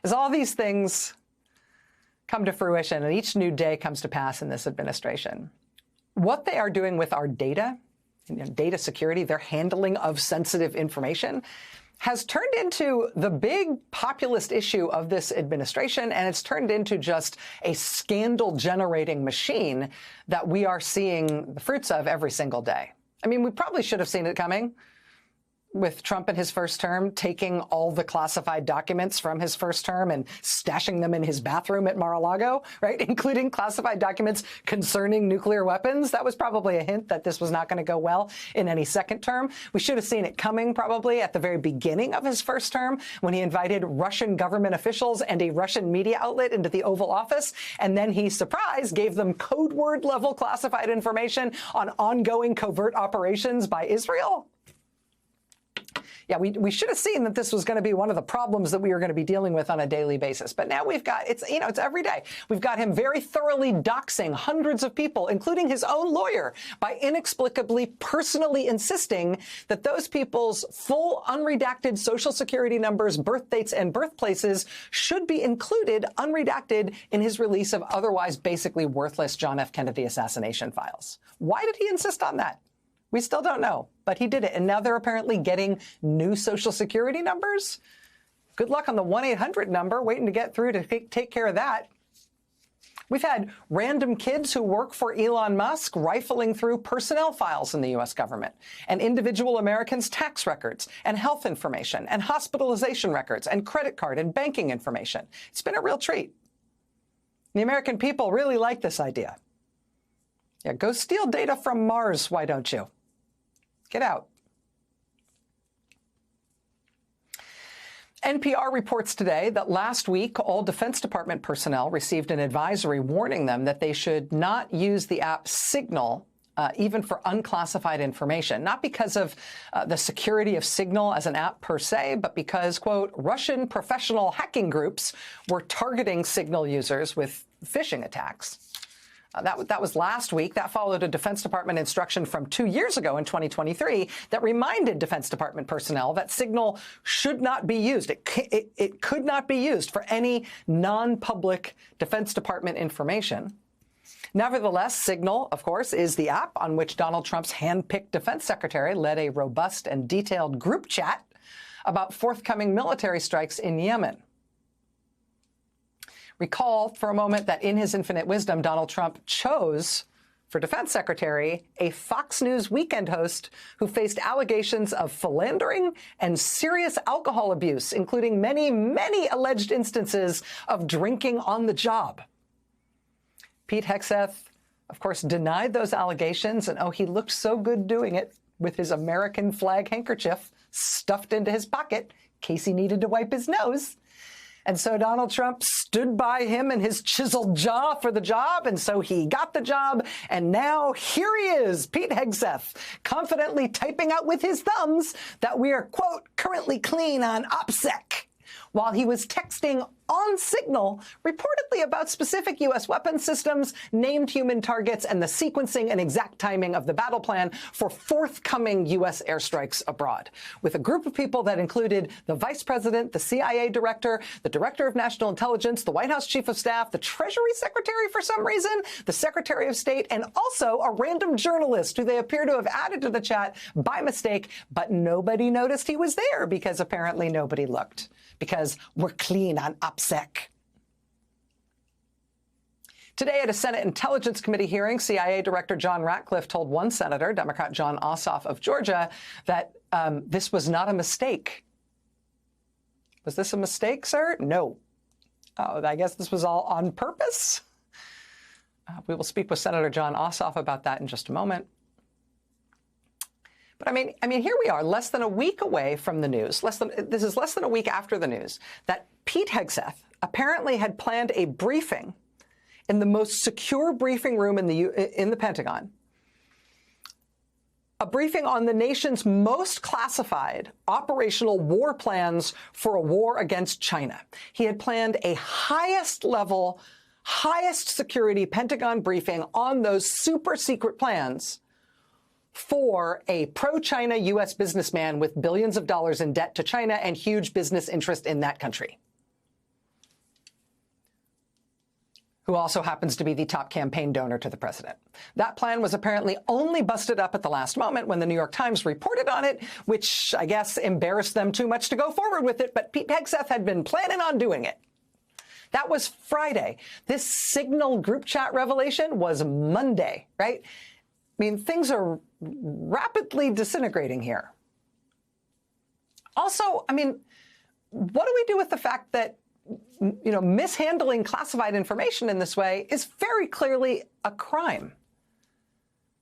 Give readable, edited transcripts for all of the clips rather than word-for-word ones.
As all these things come to fruition and each new day comes to pass in this administration, what they are doing with our data, data security, their handling of sensitive information, has turned into the big populist issue of this administration, and it's turned into just a scandal-generating machine that we are seeing the fruits of every single day. I mean, we probably should have seen it coming with Trump in his first term, taking all the classified documents from his first term and stashing them in his bathroom at Mar-a-Lago, right? Including classified documents concerning nuclear weapons. That was probably a hint that this was not going to go well in any second term. We should have seen it coming probably at the very beginning of his first term when he invited Russian government officials and a Russian media outlet into the Oval Office. And then he, surprise, gave them code word level classified information on ongoing covert operations by Israel. Yeah, we should have seen that this was going to be one of the problems that we were going to be dealing with on a daily basis. But now we've got, it's every day. We've got him very thoroughly doxing hundreds of people, including his own lawyer, by inexplicably personally insisting that those people's full unredacted social security numbers, birth dates, and birthplaces should be included unredacted in his release of otherwise basically worthless John F. Kennedy assassination files. Why did he insist on that? We still don't know, but he did it. And now they're apparently getting new social security numbers. Good luck on the 1-800 number, waiting to get through to take care of that. We've had random kids who work for Elon Musk rifling through personnel files in the U.S. government and individual Americans' tax records and health information and hospitalization records and credit card and banking information. It's been a real treat. The American people really like this idea. Yeah, go steal data from Mars, why don't you? Get out. NPR reports today that last week, all Defense Department personnel received an advisory warning them that they should not use the app Signal even for unclassified information, not because of the security of Signal as an app per se, but because, quote, Russian professional hacking groups were targeting Signal users with phishing attacks. That was last week. That followed a Defense Department instruction from 2 years ago in 2023 that reminded Defense Department personnel that Signal should not be used. It could not be used for any non-public Defense Department information. Nevertheless, Signal, of course, is the app on which Donald Trump's hand-picked defense secretary led a robust and detailed group chat about forthcoming military strikes in Yemen. Recall for a moment that in his infinite wisdom, Donald Trump chose for defense secretary a Fox News weekend host who faced allegations of philandering and serious alcohol abuse, including many, many alleged instances of drinking on the job. Pete Hegseth, of course, denied those allegations, and he looked so good doing it with his American flag handkerchief stuffed into his pocket in case he needed to wipe his nose. And so Donald Trump stood by him and his chiseled jaw for the job, and so he got the job, and now here he is, Pete Hegseth, confidently typing out with his thumbs that we are, quote, currently clean on OPSEC, while he was texting on Signal reportedly about specific U.S. weapons systems, named human targets, and the sequencing and exact timing of the battle plan for forthcoming U.S. airstrikes abroad, with a group of people that included the vice president, the CIA director, the director of national intelligence, the White House chief of staff, the Treasury secretary for some reason, the secretary of state, and also a random journalist who they appear to have added to the chat by mistake, but nobody noticed he was there because apparently nobody looked, because we're clean on OPSEC. Today at a Senate Intelligence Committee hearing, CIA Director John Ratcliffe told one senator, Democrat Jon Ossoff of Georgia, that this was not a mistake. Was this a mistake, sir? No. Oh, I guess this was all on purpose. We will speak with Senator Jon Ossoff about that in just a moment. But I mean, here we are, less than a week away from the news. This is less than a week after the news that Pete Hegseth apparently had planned a briefing in the most secure briefing room in the Pentagon, a briefing on the nation's most classified operational war plans for a war against China. He had planned a highest level, highest security Pentagon briefing on those super secret plans for a pro-China U.S. businessman with billions of dollars in debt to China and huge business interest in that country. who also happens to be the top campaign donor to the president. That plan was apparently only busted up at the last moment when the New York Times reported on it, which I guess embarrassed them too much to go forward with it, but Pete Hegseth had been planning on doing it. That was Friday. This Signal group chat revelation was Monday, right? I mean, things are rapidly disintegrating here. Also, I mean, what do we do with the fact that, you know, mishandling classified information in this way is very clearly a crime?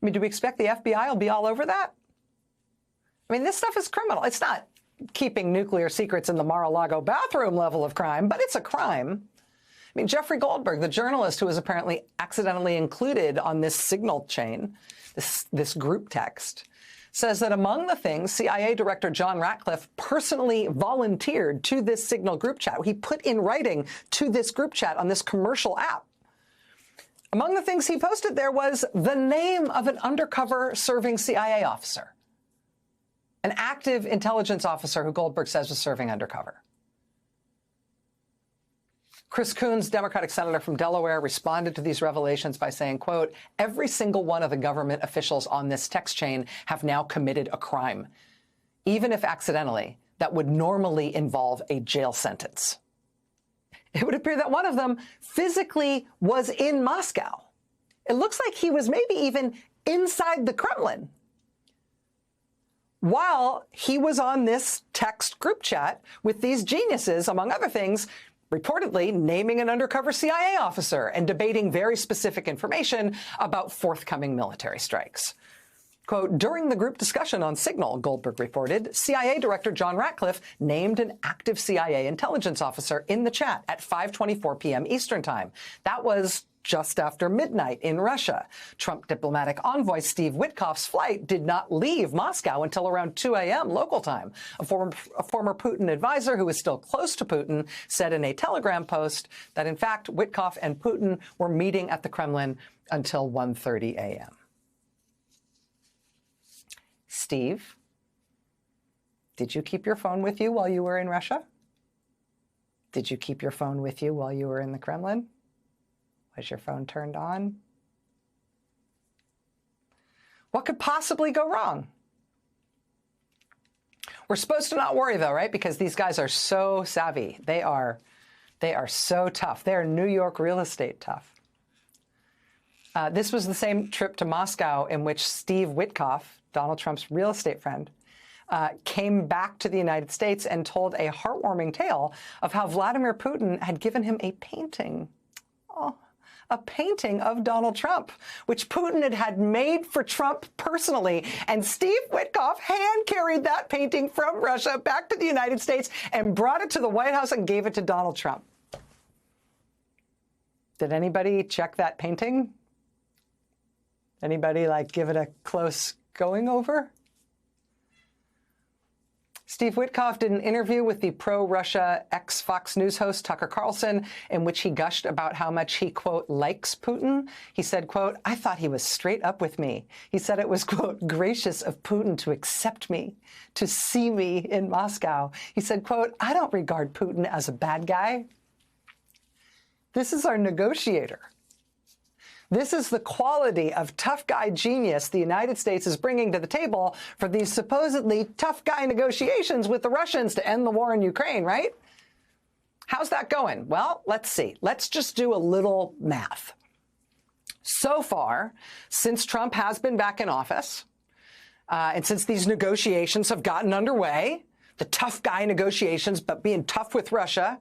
I mean, do we expect the FBI will be all over that? I mean, this stuff is criminal. It's not keeping nuclear secrets in the Mar-a-Lago bathroom level of crime, but it's a crime. I mean, Jeffrey Goldberg, the journalist who was apparently accidentally included on this Signal chain, this group text, says that among the things CIA Director John Ratcliffe personally volunteered to this Signal group chat, he put in writing to this group chat on this commercial app. Among the things he posted there was the name of an undercover serving CIA officer, an active intelligence officer who Goldberg says was serving undercover. Chris Coons, Democratic senator from Delaware, responded to these revelations by saying, quote, every single one of the government officials on this text chain have now committed a crime, even if accidentally, that would normally involve a jail sentence. It would appear that one of them physically was in Moscow. It looks like he was maybe even inside the Kremlin while he was on this text group chat with these geniuses, among other things, reportedly naming an undercover CIA officer and debating very specific information about forthcoming military strikes. Quote, during the group discussion on Signal, Goldberg reported, CIA Director John Ratcliffe named an active CIA intelligence officer in the chat at 5:24 p.m. Eastern Time. That was just after midnight in Russia. Trump diplomatic envoy Steve Witkoff's flight did not leave Moscow until around 2 a.m. local time. A former Putin advisor who was still close to Putin said in a Telegram post that, in fact, Witkoff and Putin were meeting at the Kremlin until 1:30 a.m. Steve, did you keep your phone with you while you were in Russia? Did you keep your phone with you while you were in the Kremlin? Was your phone turned on? What could possibly go wrong? We're supposed to not worry, though, right? Because these guys are so savvy. They are so tough. They are New York real estate tough. This was the same trip to Moscow in which Steve Witkoff, Donald Trump's real estate friend, came back to the United States and told a heartwarming tale of how Vladimir Putin had given him a painting. Oh, a painting of Donald Trump, which Putin had made for Trump personally. And Steve Witkoff hand-carried that painting from Russia back to the United States and brought it to the White House and gave it to Donald Trump. Did anybody check that painting? Anybody, like, give it a close going over? Steve Witkoff did an interview with the pro-Russia ex-Fox News host Tucker Carlson in which he gushed about how much he, quote, likes Putin. He said, quote, I thought he was straight up with me. He said it was, quote, gracious of Putin to accept me, to see me in Moscow. He said, quote, I don't regard Putin as a bad guy. This is our negotiator. This is the quality of tough guy genius the United States is bringing to the table for these supposedly tough guy negotiations with the Russians to end the war in Ukraine, right? How's that going? Well, let's see. Let's just do a little math. So far, since Trump has been back in office, and since these negotiations have gotten underway, the tough guy negotiations, but being tough with Russia,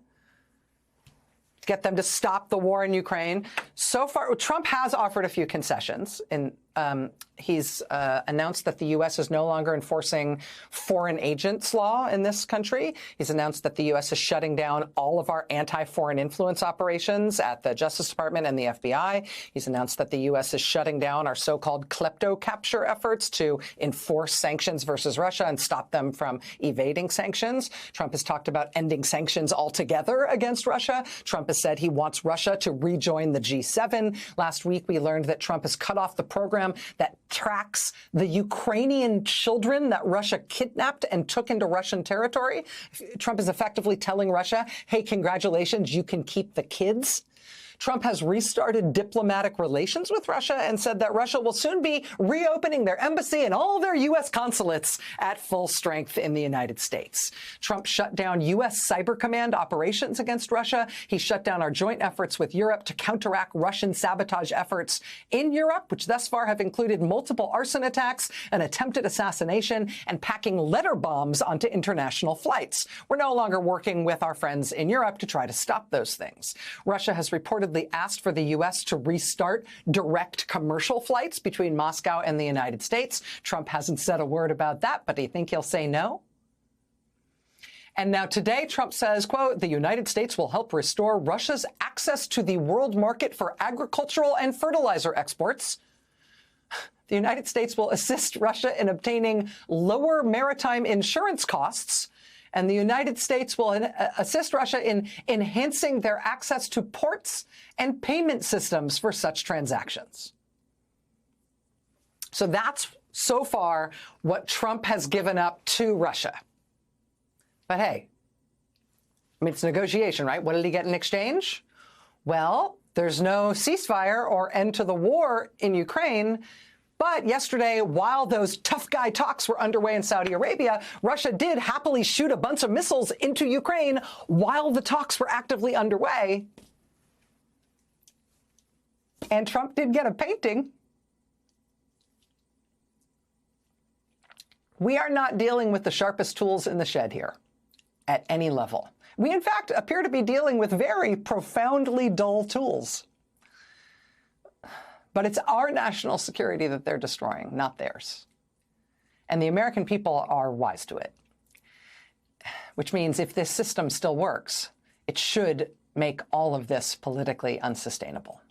get them to stop the war in Ukraine. So far, Trump has offered a few concessions. He's announced that the U.S. is no longer enforcing foreign agents law in this country. He's announced that the U.S. is shutting down all of our anti-foreign influence operations at the Justice Department and the FBI. He's announced that the U.S. is shutting down our so-called klepto capture efforts to enforce sanctions versus Russia and stop them from evading sanctions. Trump has talked about ending sanctions altogether against Russia. Trump has said he wants Russia to rejoin the G7. Last week, we learned that Trump has cut off the program that tracks the Ukrainian children that Russia kidnapped and took into Russian territory. Trump is effectively telling Russia, hey, congratulations, you can keep the kids. Trump has restarted diplomatic relations with Russia and said that Russia will soon be reopening their embassy and all their U.S. consulates at full strength in the United States. Trump shut down U.S. Cyber Command operations against Russia. He shut down our joint efforts with Europe to counteract Russian sabotage efforts in Europe, which thus far have included multiple arson attacks, an attempted assassination, and packing letter bombs onto international flights. We're no longer working with our friends in Europe to try to stop those things. Russia has reportedly asked for the U.S. to restart direct commercial flights between Moscow and the United States. Trump hasn't said a word about that, but do you think he'll say no? And now today, Trump says, quote, the United States will help restore Russia's access to the world market for agricultural and fertilizer exports. The United States will assist Russia in obtaining lower maritime insurance costs, and the United States will assist Russia in enhancing their access to ports and payment systems for such transactions. So that's so far what Trump has given up to Russia. But hey, I mean, it's negotiation, right? What did he get in exchange? Well, there's no ceasefire or end to the war in Ukraine. But yesterday, while those tough guy talks were underway in Saudi Arabia, Russia did happily shoot a bunch of missiles into Ukraine while the talks were actively underway. And Trump did get a painting. We are not dealing with the sharpest tools in the shed here at any level. We, in fact, appear to be dealing with very profoundly dull tools. But it's our national security that they're destroying, not theirs. And the American people are wise to it. Which means if this system still works, it should make all of this politically unsustainable.